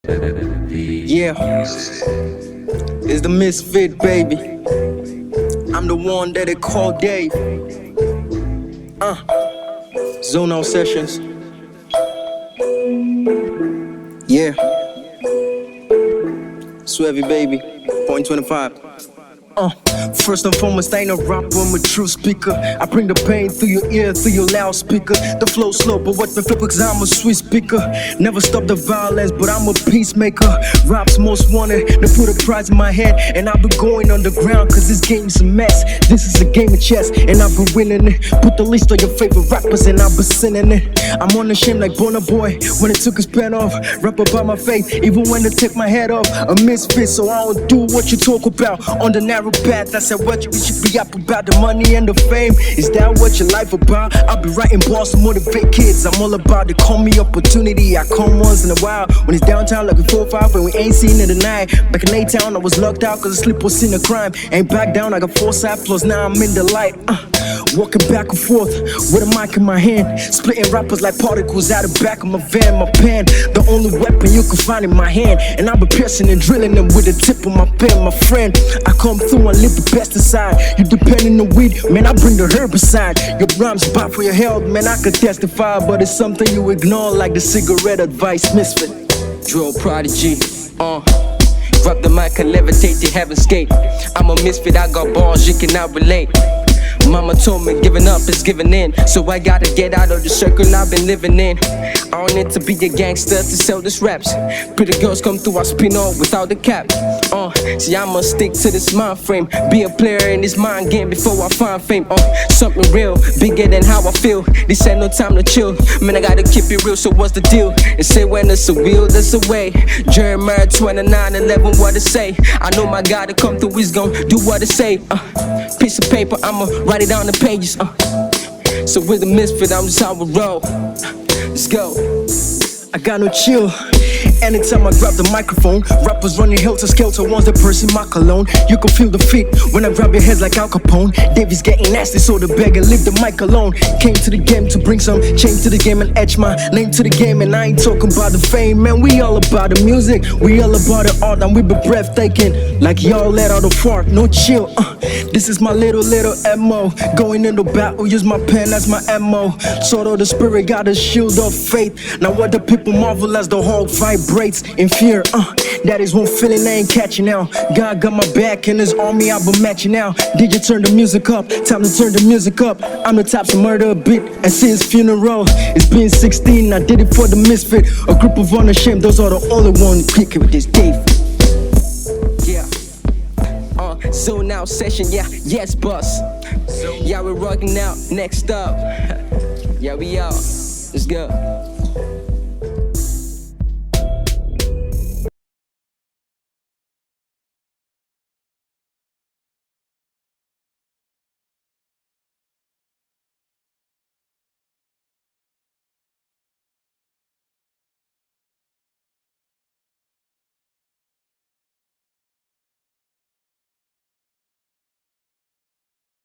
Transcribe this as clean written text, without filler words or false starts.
Yeah, it's the Misfit, baby. I'm the one that they call Dayve. ZoneOut sessions. Yeah, Swevy, baby. Point 25. First and foremost, I ain't a rapper, I'm a true speaker. I bring the pain through your ear, through your loudspeaker. The flow slow, but what the flip, cause I'm a sweet speaker. Never stop the violence, but I'm a peacemaker. Raps most wanted, they put a prize in my head. And I've been going underground, cause this game's a mess. This is a game of chess, and I've been winning it. Put the list of your favorite rappers, and I've been singing it. I'm on the shame like Bona Boy, when it took his pen off. Rap about my faith, even when they take my head off. A misfit, so I don't do what you talk about. On the narrow path, I said what you should be up about, the money and the fame. Is that what your life about? I'll be writing bars to motivate kids. I'm all about it, call me opportunity. I come once in a while when it's downtown like a 4-5 and we ain't seen it tonight. Back in A-Town I was locked out cause sleep was in a crime. Ain't back down, I got foresight, plus now I'm in the light. Walking back and forth with a mic in my hand, splitting rappers like particles out the back of my van. My pen, the only weapon you can find in my hand, and I've been piercing and drilling them with the tip of my pen. My friend, I come through and leave the pesticide. You depend on the weed, man, I bring the herbicide. Your rhymes bad for your health, man, I could testify, but it's something you ignore like the cigarette advice. Misfit, drill Prodigee, drop the mic and levitate to heaven's gate. I'm a misfit, I got balls, you cannot relate. Mama told me giving up is giving in, so I gotta get out of the circle I've been living in. I don't need to be a gangster to sell these raps. Pretty girls come through, I spin off without the cap. See, I'ma stick to this mind frame, be a player in this mind game before I find fame. Something real, bigger than how I feel. This ain't no time to chill, man, I gotta keep it real, so what's the deal? They say when there's a will, there's a way. Jeremiah 29:11, what it say? I know my God to come through, he's gon' do what it say. Piece of paper, I'ma write it on the pages. So with the misfit, I'm just how we roll. Let's go. I got no chill. Anytime I grab the microphone, rappers running helter-skelter, ones that pursing my cologne. You can feel the feet when I grab your heads like Al Capone. Dayve's getting nasty, so the beg and leave the mic alone. Came to the game to bring some change to the game and etch my name to the game. And I ain't talking about the fame, man, we all about the music. We all about the art, and we be breathtaking. Like y'all let out a fart, no chill. This is my little MO. Going into battle, use my pen as my ammo. Sort of the spirit got a shield of faith. Now what the people marvel as the Hulk vibrates in fear. That is one feeling I ain't catching now. God got my back in his army, I've been matching now. Did you turn the music up? Time to turn the music up. I'm the type to murder a beat and see his funeral. It's been 16, I did it for the misfit. A group of unashamed, those are the only ones kicking with this Dayve. Yeah. ZoneOut session, yeah, yes, boss. Yeah, we're rocking out. Next up, yeah, we out. Let's go.